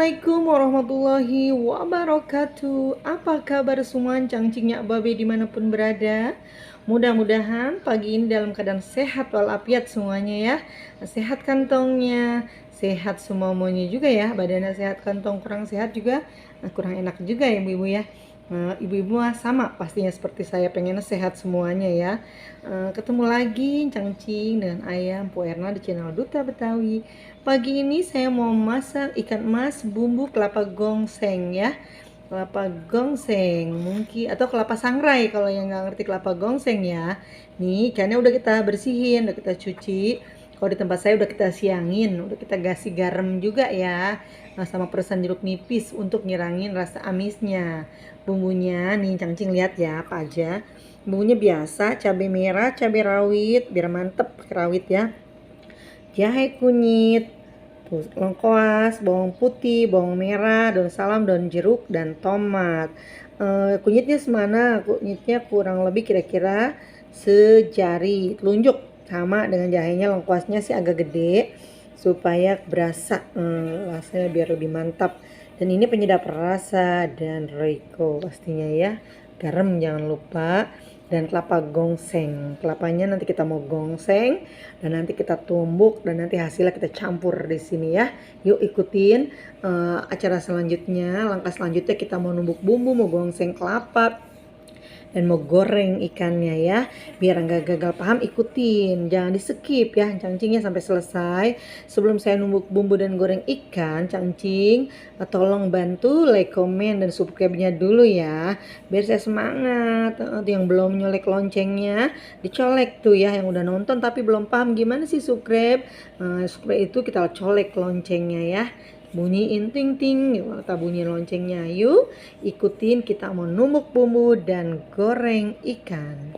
Assalamualaikum warahmatullahi wabarakatuh. Apa kabar semua cangcingnya babe dimanapun berada? Mudah-mudahan pagi ini dalam keadaan sehat walafiat semuanya ya. Sehat kantongnya, sehat semuanya juga ya. Badannya sehat, kantong kurang sehat juga kurang enak juga ya ibu-ibu ya. Ibu-ibu sama pastinya seperti saya, pengennya sehat semuanya ya. Ketemu lagi cangcing dengan ayam Po Erna di channel Duta Betawi. Pagi ini saya mau masak ikan emas bumbu kelapa gongseng ya. Kelapa gongseng mungkin atau kelapa sangrai kalau yang nggak ngerti kelapa gongseng ya. Nih ikannya udah kita bersihin, udah kita cuci. Kalau di tempat saya udah kita siangin, udah kita kasih garam juga ya. Nah, sama perasan jeruk nipis untuk ngilangin rasa amisnya. Bumbunya nih cangcing lihat ya apa aja. Bumbunya biasa, cabai merah, cabai rawit biar mantep pakai rawit ya. Jahe kunyit, lengkuas, bawang putih, bawang merah, daun salam, daun jeruk, dan tomat. Kunyitnya semana? Kunyitnya kurang lebih kira-kira sejari telunjuk, sama dengan jahenya. Lengkuasnya sih agak gede supaya berasa rasanya biar lebih mantap. Dan ini penyedap rasa dan Royco pastinya ya. Garam jangan lupa, dan kelapa gongseng. Kelapanya nanti kita mau gongseng dan nanti kita tumbuk dan nanti hasilnya kita campur di sini ya. Yuk ikutin acara selanjutnya. Langkah selanjutnya kita mau numbuk bumbu, mau gongseng kelapa dan mau goreng ikannya ya. Biar nggak gagal paham, ikutin, jangan di skip ya cangcingnya sampai selesai. Sebelum saya numbuk bumbu dan goreng ikan cangcing, tolong bantu like, komen, dan subscribe-nya dulu ya biar saya semangat. Yang belum nyolek loncengnya dicolek tuh ya, yang udah nonton tapi belum paham gimana sih subscribe. Subscribe itu kita colek loncengnya ya, bunyiin ting ting, kita bunyi loncengnya. Yuk ikutin, kita mau numbuk bumbu dan goreng ikan.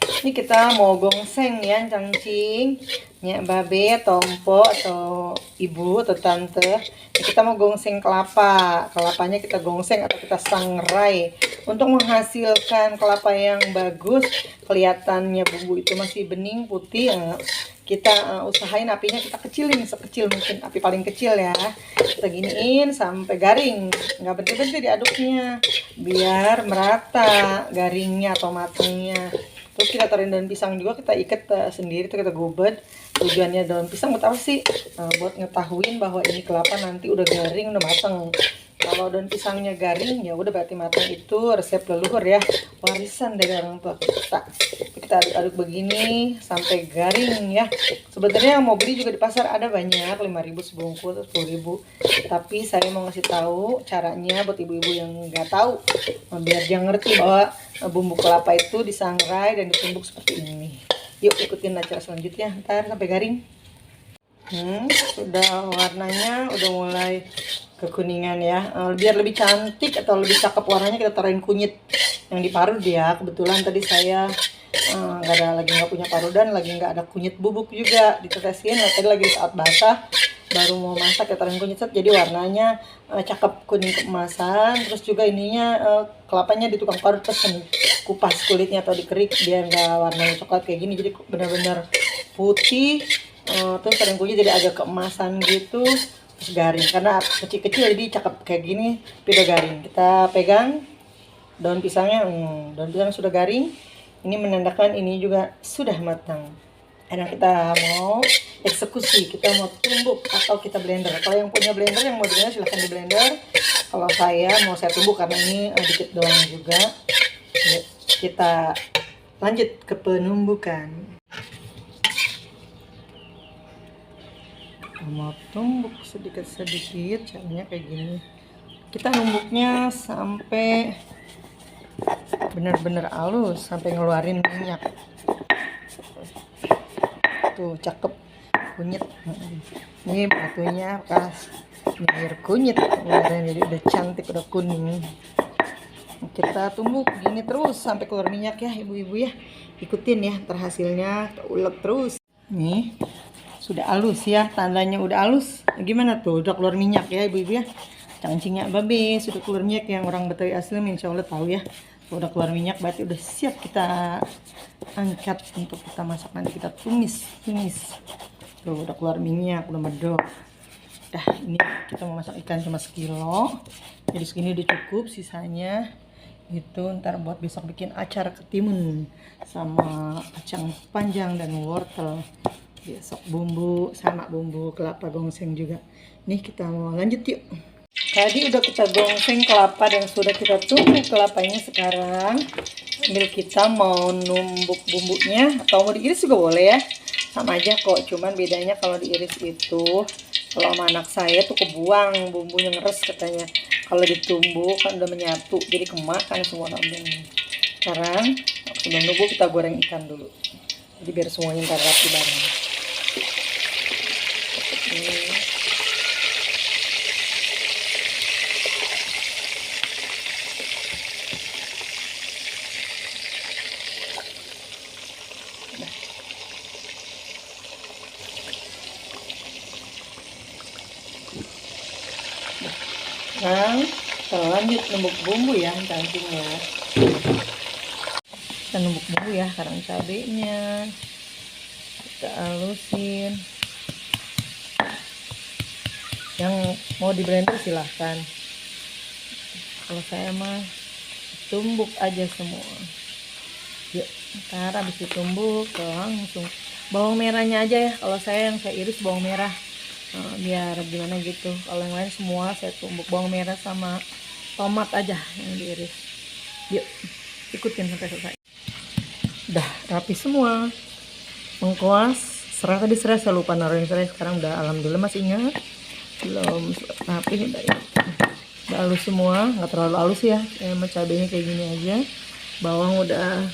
Ini kita mau gongseng ya cangcing, nyak babe, tompo atau ibu atau tante. Ini kita mau gongseng kelapa. Kelapanya kita gongseng atau kita sangrai untuk menghasilkan kelapa yang bagus. Kelihatannya bumbu itu masih bening putih. Kita usahain apinya kita kecilin sekecil mungkin, api paling kecil ya. Kita giniin sampai garing, nggak berhenti-berhenti diaduknya biar merata garingnya atau matangnya. Terus kita taruhin daun pisang juga, kita ikat sendiri, kita gubet. Tujuannya daun pisang buat apa sih? Buat ngetahuin bahwa ini kelapa nanti udah garing, udah matang. Kalau daun pisangnya garing ya udah berarti matang. Itu resep leluhur ya, warisan dari orang tua kita. Kita aduk-aduk begini sampai garing ya. Sebenarnya yang mau beli juga di pasar ada banyak, 5.000 sebungkus, 10.000. Tapi saya mau ngasih tahu caranya buat ibu-ibu yang nggak tahu, biar dia ngerti bahwa bumbu kelapa itu disangrai dan ditumbuk seperti ini. Yuk ikutin acara selanjutnya, ntar sampai garing. Sudah warnanya udah mulai kekuningan ya. Biar lebih cantik atau lebih cakep warnanya, kita taruhin kunyit yang diparut ya. Kebetulan tadi saya nggak punya parudan, lagi nggak ada kunyit bubuk juga ditetesin. Tadi lagi saat basah baru mau masak, ya taruhin kunyit set, jadi warnanya cakep kuning keemasan. Terus juga ininya kelapanya di tukang parut pesen kupas kulitnya atau dikerik biar nggak warnanya coklat kayak gini, jadi benar-benar putih. Terus taruhin kunyit jadi agak keemasan gitu. Terus garing karena kecil-kecil jadi cakep kayak gini, udah garing. Kita pegang daun pisangnya, daun pisang sudah garing. Ini menandakan ini juga sudah matang. Dan kita mau eksekusi, kita mau tumbuk atau kita blender. Kalau yang punya blender, yang mau blender silahkan di blender. Kalau saya tumbuk karena ini dikit doang juga. Yuk, kita lanjut ke penumbukan. Mau tumbuk sedikit-sedikit, caranya kayak gini. Kita numbuknya sampai benar-benar halus, sampai ngeluarin minyak. Tuh cakep kunyit. Ini batunya bekas air kunyit kemarin, jadi udah cantik, udah kuning. Kita tumbuk gini terus sampai keluar minyak ya ibu-ibu ya. Ikutin ya, terhasilnya kita ulek terus. Nih sudah halus ya, tandanya udah halus. Gimana tuh, udah keluar minyak ya ibu-ibu ya. Cangcingnya babe sudah keluar minyak, yang orang Betawi asli insya Allah tahu ya. Udah keluar minyak berarti udah siap kita angkat untuk kita masak, nanti kita tumis. Tuh udah keluar minyak, udah medok. Dah, ini kita mau masak ikan cuma sekilo, jadi segini udah cukup, sisanya itu ntar buat besok bikin acar ketimun sama kacang panjang dan wortel. Besok bumbu sama bumbu kelapa gongseng juga. Nih kita mau lanjut yuk. Tadi udah kita gongseng kelapa dan sudah kita tumbuk kelapanya. Sekarang sambil kita mau numbuk bumbunya, atau mau diiris juga boleh ya, sama aja kok. Cuman bedanya kalau diiris itu, kalau sama anak saya tuh kebuang bumbunya, ngeres katanya. Kalau ditumbuk kan udah menyatu, jadi kemakan semua bumbunya. Sekarang sebelum numbuk kita goreng ikan dulu, jadi biar semuanya ntar rapi bareng. Nah, kita lanjut numbuk bumbu ya, nantinya. Kita numbuk bumbu ya, sekarang cabenya kita halusin. Yang mau di blender silahkan, kalau saya mah tumbuk aja semua. Yuk, ntar habis ditumbuk langsung bawang merahnya aja ya, kalau saya yang saya iris bawang merah. Biar gimana gitu. Kalau yang lain semua saya tumbuk bawang merah sama tomat aja yang diiris. Yuk ikutin sampai selesai. Udah rapi semua, mengkuas. Tadi serai saya lupa naruhin serai, sekarang udah alhamdulillah masih ingat. Belum rapi, udah halus semua, nggak terlalu halus ya. Cabenya kayak gini aja. Bawang udah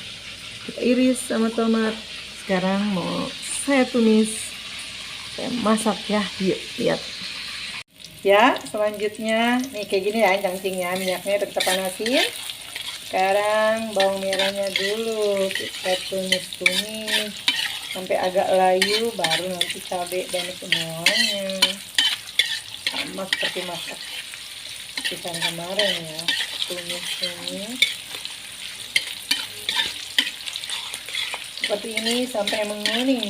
kita iris sama tomat. Sekarang mau saya tumis, saya masak ya. Yuk lihat ya. Selanjutnya nih kayak gini ya cangcingnya, minyaknya udah kita panasin. Sekarang bawang merahnya dulu kita tumis sampai agak layu, baru nanti cabai dan semuanya, sama seperti masak ikan kemarin ya. Tumis seperti ini sampai menguning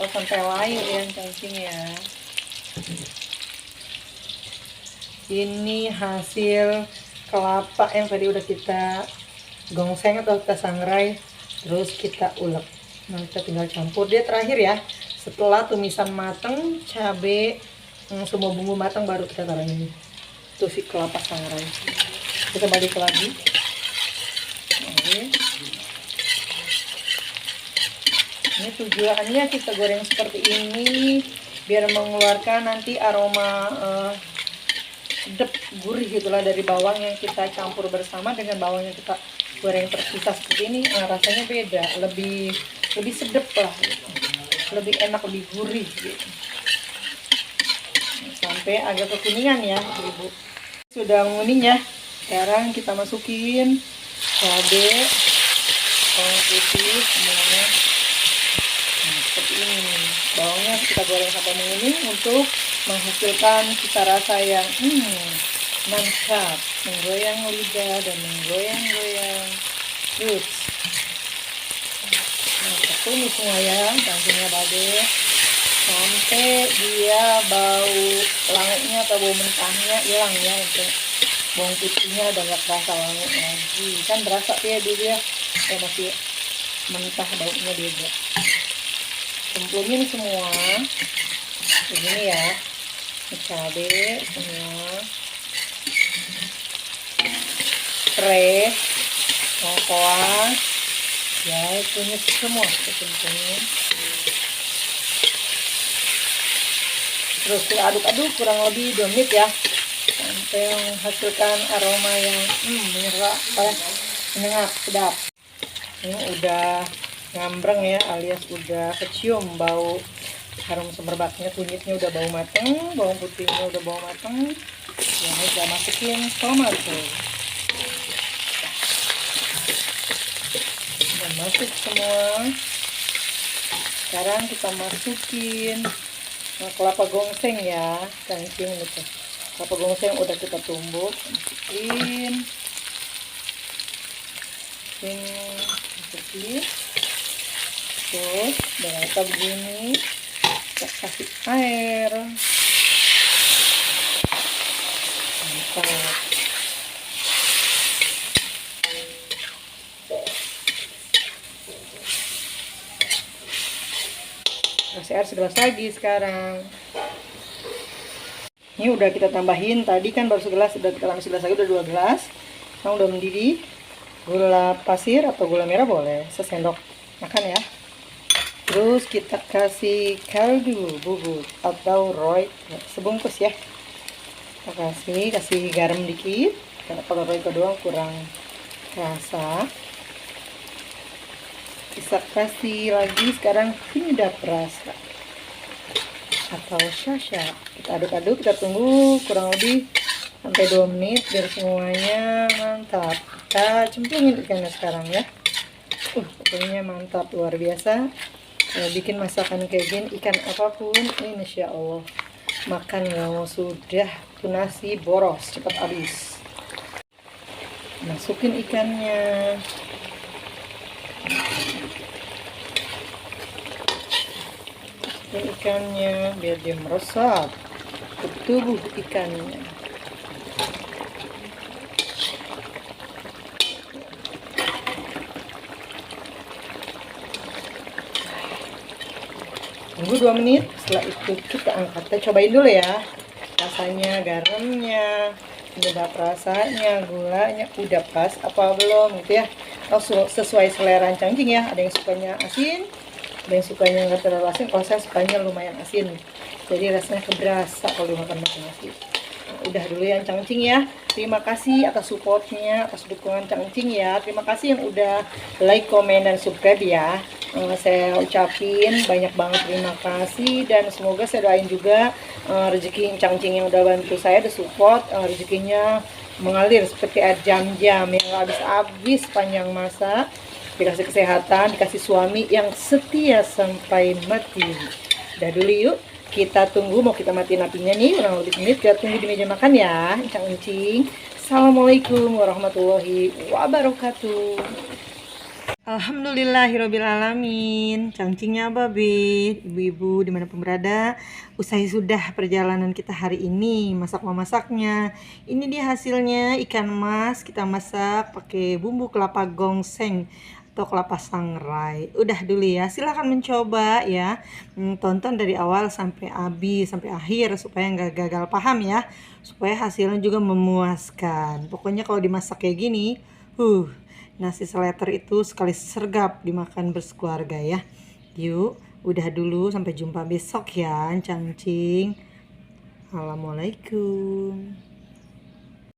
atau sampai layu ya cangcingnya. Ini hasil kelapa yang tadi udah kita gongseng atau kita sangrai, terus kita ulek. Nah, kita tinggal campur dia terakhir ya. Setelah tumisan mateng, cabai, semua bumbu matang, baru kita taruh ini. Itu si kelapa sangrai. Kita balik lagi. Oke. Ini tujuannya kita goreng seperti ini biar mengeluarkan nanti aroma sedap gurih gitulah dari bawang yang kita campur bersama dengan bawang yang kita goreng terpisah seperti ini. Rasanya beda, lebih sedap lah gitu. Lebih enak, lebih gurih gitu. Sampai agak kekuningan ya ibu. Sudah menguning ya. Sekarang kita masukin cabai, bawang putih semuanya. Nah, seperti ini. Bawangnya kita goreng sampai menguning untuk menghasilkan cita rasa yang mantap, menggoyang lidah dan menggoyang-goyang perut. Nah, kita tumis semua ya cangcingnya babe sampai dia bau langitnya atau bau mentahnya hilang ya. Untuk bawang putihnya udah nggak terasa langit lagi, kan berasa ya dia masih mentah baunya beda. Cemplungin semua begini ya, cabai semua, serai, lengkuas ya, tumis semua cemplungin. Terus aduk-aduk kurang lebih 2 menit ya, sampai menghasilkan aroma yang menyengat, sedap. Ini udah ngambreng ya, alias udah kecium bau harum semerbaknya. Kunyitnya udah bau mateng, bawang putihnya udah bau mateng. Ya, kita masukin tomat tuh. Udah masuk semua. Sekarang kita masukin kelapa gongseng ya, cangcing gitu. Kelapa gongseng udah kita tumbuk, masukin. Masukin. Terus udah rata begini, kita kasih air Kasih air segelas lagi sekarang. Ini udah kita tambahin, tadi kan baru segelas, udah kita tambah segelas lagi, udah 2 gelas. Sekarang udah mendidih. Gula pasir atau gula merah boleh, sesendok makan ya. Terus kita kasih kaldu bubuk atau sebungkus ya. Kita kasih garam dikit, karena kalau royco doang kurang rasa. Bisa kasih lagi sekarang penyedap rasa atau sasha. Kita aduk-aduk, kita tunggu kurang lebih sampai 2 menit biar semuanya mantap. Kita cemplungin ikannya sekarang ya. Pokoknya mantap, luar biasa. Bikin masakan kayak gini, ikan apapun ini Masya Allah, makan mau sudah tuh nasi boros, cepat habis. Masukin ikannya. Biar dia meresap ke tubuh ikannya. Tunggu 2 menit, setelah itu kita angkat. Kita cobain dulu ya, rasanya, garamnya, penyedap rasanya, gulanya udah pas apa belum gitu ya. Sesuai selera cangcing ya, ada yang sukanya asin, ada yang sukanya nggak terlalu asin. Kalau saya sukanya lumayan asin, jadi rasanya keberasa kalau dimakan nasi. Udah dulu ya cangcing ya. Terima kasih atas supportnya, atas dukungan cangcing ya. Terima kasih yang udah like, komen, dan subscribe ya. Saya ucapin banyak banget terima kasih, dan semoga saya doain juga rezeki cangcing yang udah bantu saya, udah support, rezekinya mengalir seperti air jam-jam yang gak habis-habis panjang masa, dikasih kesehatan, dikasih suami yang setia sampai mati. Udah dulu yuk, kita tunggu, mau kita matiin apinya nih kurang lebih menit. Kita tunggu di meja makan ya cangcing. Assalamualaikum warahmatullahi wabarakatuh. Alhamdulillahirrabbilalamin. Cangcingnya babe, ibu-ibu dimanapun berada, usai sudah perjalanan kita hari ini masak-memasaknya. Ini dia hasilnya, ikan mas kita masak pakai bumbu kelapa gongseng atau kelapa sangrai. Udah dulu ya, silahkan mencoba ya. Tonton dari awal sampai habis, sampai akhir, supaya nggak gagal paham ya, supaya hasilnya juga memuaskan. Pokoknya kalau dimasak kayak gini, nasi seleter itu sekali sergap dimakan berkeluarga ya. Yuk, udah dulu, sampai jumpa besok ya cangcing. Assalamualaikum.